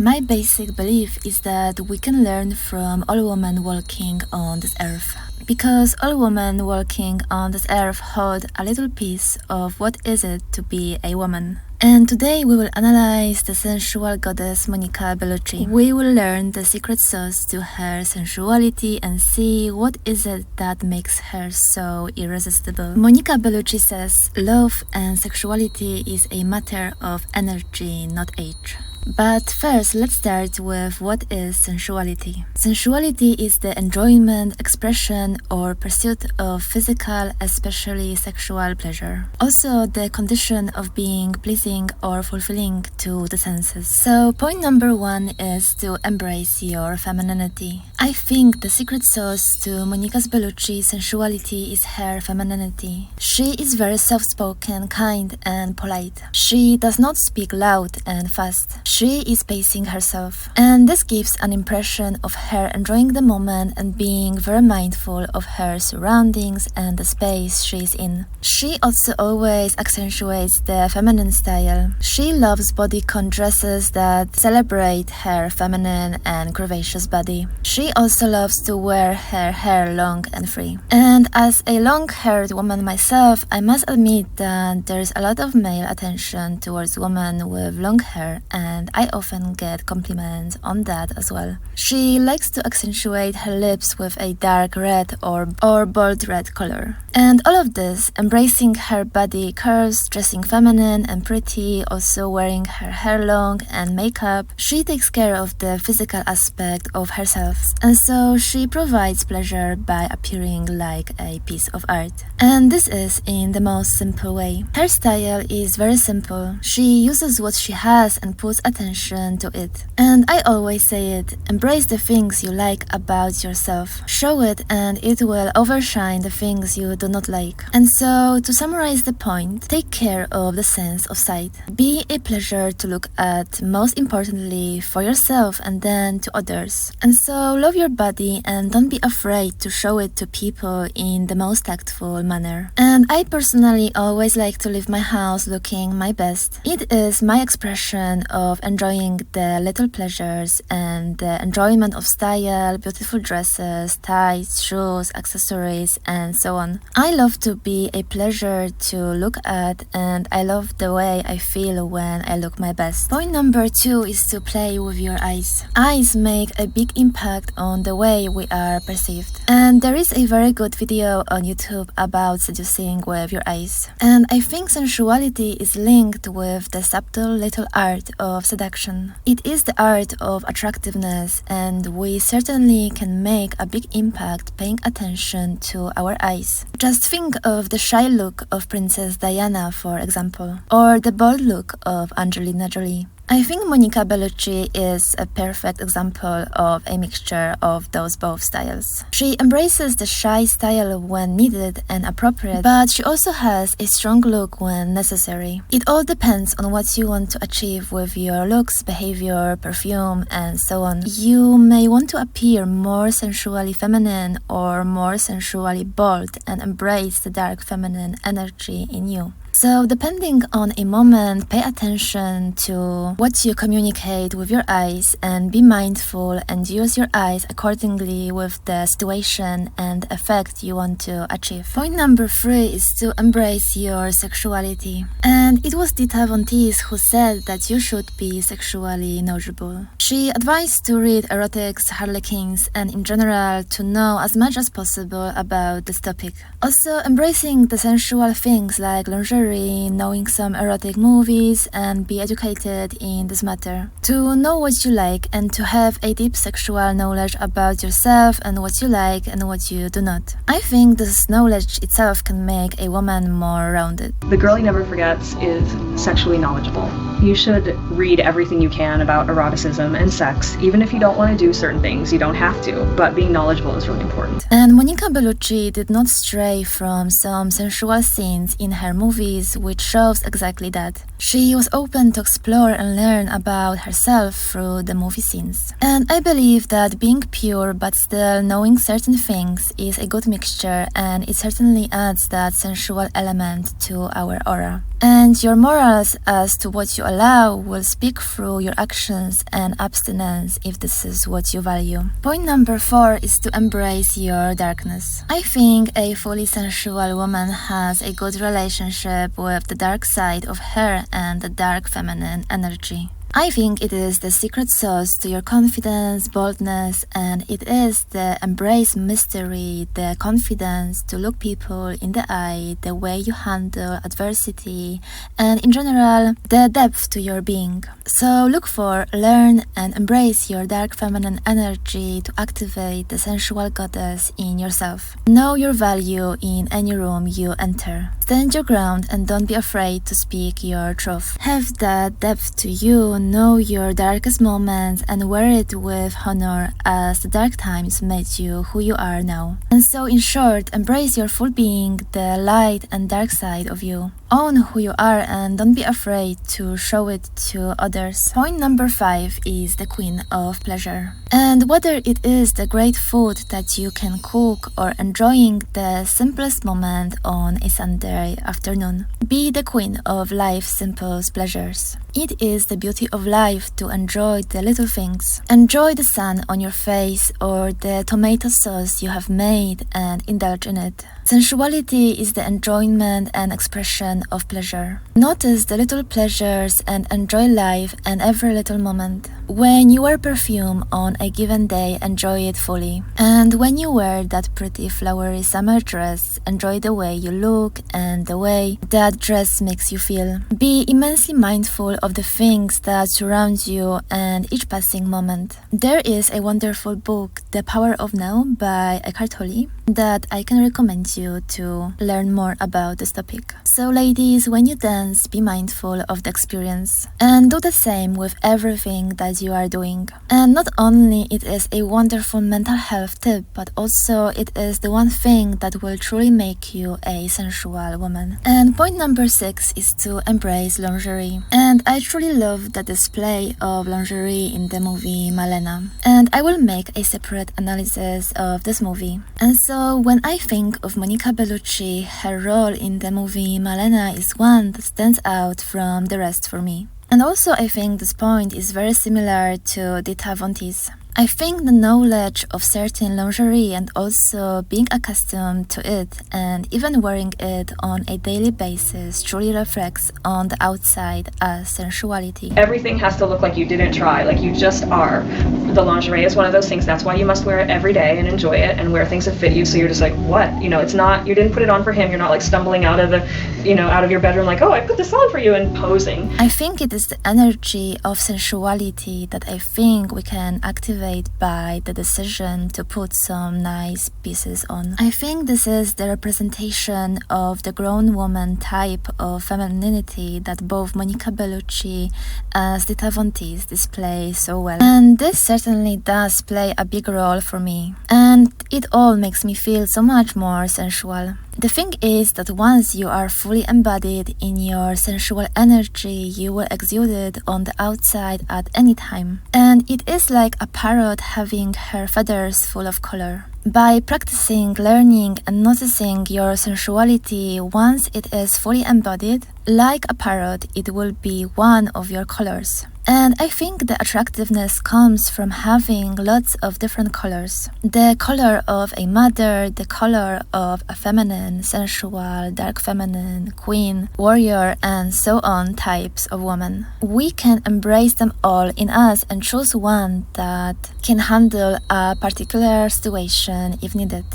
My basic belief is that we can learn from all women walking on this earth. Because all women walking on this earth hold a little piece of what is it to be a woman. And today we will analyze the sensual goddess Monica Bellucci. We will learn the secret sauce to her sensuality and see what is it that makes her so irresistible. Monica Bellucci says, love and sexuality is a matter of energy, not age. But first, let's start with what is sensuality. Sensuality is the enjoyment, expression, or pursuit of physical, especially sexual pleasure. Also, the condition of being pleasing or fulfilling to the senses. So, point number one is to embrace your femininity. I think the secret sauce to Monica Bellucci's sensuality is her femininity. She is very soft-spoken, kind, and polite. She does not speak loud and fast. She is pacing herself, and this gives an impression of her enjoying the moment and being very mindful of her surroundings and the space she is in. She also always accentuates the feminine style. She loves bodycon dresses that celebrate her feminine and curvaceous body. She also loves to wear her hair long and free. And as a long-haired woman myself, I must admit that there is a lot of male attention towards women with long hair, and I often get compliments on that as well. She likes to accentuate her lips with a dark red or bold red color. And all of this, embracing her body curves, dressing feminine and pretty, also wearing her hair long and makeup, she takes care of the physical aspect of herself. And so she provides pleasure by appearing like a piece of art. And this is in the most simple way. Her style is very simple. She uses what she has and puts attention to it. And I always say it, embrace the things you like about yourself. Show it and it will overshine the things you do not like. And so, to summarize the point, take care of the sense of sight. Be a pleasure to look at, most importantly for yourself and then to others. And so, love your body and don't be afraid to show it to people in the most tactful manner. And I personally always like to leave my house looking my best. It is my expression of enjoying the little pleasures and the enjoyment of style, beautiful dresses, ties, shoes, accessories, and so on. I love to be a pleasure to look at, and I love the way I feel when I look my best. Point number two is to play with your eyes. Eyes make a big impact on the way we are perceived. And there is a very good video on YouTube about seducing with your eyes. And I think sensuality is linked with the subtle little art of seduction. It is the art of attractiveness, and we certainly can make a big impact paying attention to our eyes. Just think of the shy look of Princess Diana, for example, or the bold look of Angelina Jolie. I think Monica Bellucci is a perfect example of a mixture of those both styles. She embraces the shy style when needed and appropriate, but she also has a strong look when necessary. It all depends on what you want to achieve with your looks, behavior, perfume, and so on. You may want to appear more sensually feminine or more sensually bold and embrace the dark feminine energy in you. So, depending on a moment, pay attention to what you communicate with your eyes and be mindful and use your eyes accordingly with the situation and effect you want to achieve. Point number three is to embrace your sexuality. And it was Dita Von Teese who said that you should be sexually knowledgeable. She advised to read erotics, harlequins, and in general to know as much as possible about this topic. Also, embracing the sensual things like lingerie, knowing some erotic movies, and be educated in this matter. To know what you like and to have a deep sexual knowledge about yourself and what you like and what you do not. I think this knowledge itself can make a woman more rounded. The girl he never forgets is sexually knowledgeable. You should read everything you can about eroticism and sex, even if you don't want to do certain things. You don't have to, but being knowledgeable is really important. And Monica Bellucci did not stray from some sensual scenes in her movies, which shows exactly that. She was open to explore and learn about herself through the movie scenes. And I believe that being pure but still knowing certain things is a good mixture, and it certainly adds that sensual element to our aura. And your morals as to what you allow will speak through your actions and abstinence if this is what you value. Point number 4 is to embrace your darkness. I think a fully sensual woman has a good relationship with the dark side of her and the dark feminine energy. I think it is the secret sauce to your confidence, boldness, and it is the embrace mystery, the confidence to look people in the eye, the way you handle adversity, and in general, the depth to your being. So look for, learn, and embrace your dark feminine energy to activate the sensual goddess in yourself. Know your value in any room you enter. Stand your ground and don't be afraid to speak your truth. Have that depth to you. Know your darkest moments and wear it with honor as the dark times made you who you are now. And so in short, embrace your full being, the light and dark side of you. Own who you are and don't be afraid to show it to others. Point number 5 is the queen of pleasure. And whether it is the great food that you can cook or enjoying the simplest moment on a Sunday afternoon, be the queen of life's simple pleasures. It is the beauty of life to enjoy the little things. Enjoy the sun on your face or the tomato sauce you have made and indulge in it. Sensuality is the enjoyment and expression of pleasure. Notice the little pleasures and enjoy life and every little moment. When you wear perfume on a given day, enjoy it fully. And when you wear that pretty flowery summer dress, enjoy the way you look and the way that dress makes you feel. Be immensely mindful of the things that surround you and each passing moment. There is a wonderful book, The Power of Now by Eckhart Tolle, that I can recommend you to learn more about this topic. So ladies, when you dance, be mindful of the experience and do the same with everything that you are doing. And not only it is a wonderful mental health tip, but also it is the one thing that will truly make you a sensual woman. And point number 6 is to embrace lingerie. And I truly love the display of lingerie in the movie Malena. And I will make a separate analysis of this movie. And so when I think of Monica Bellucci, her role in the movie Malena is one that stands out from the rest for me. And also I think this point is very similar to Dita Von Teese. I think the knowledge of certain lingerie and also being accustomed to it and even wearing it on a daily basis truly reflects on the outside as sensuality. Everything has to look like you didn't try, like you just are. The lingerie is one of those things. That's why you must wear it every day and enjoy it and wear things that fit you. So you're just like, what? You know, it's not, you didn't put it on for him. You're not like stumbling out of the, out of your bedroom like, oh, I put this on for you and posing. I think it is the energy of sensuality that I think we can activate by the decision to put some nice pieces on. I think this is the representation of the grown woman type of femininity that both Monica Bellucci and Dita Von Teese display so well. And this certainly does play a big role for me. And it all makes me feel so much more sensual. The thing is that once you are fully embodied in your sensual energy, you will exude it on the outside at any time. And it is like a parrot having her feathers full of color. By practicing, learning, and noticing your sensuality once it is fully embodied, like a parrot, it will be one of your colors. And I think the attractiveness comes from having lots of different colors. The color of a mother, the color of a feminine, sensual, dark feminine, queen, warrior, and so on types of woman. We can embrace them all in us and choose one that can handle a particular situation if needed.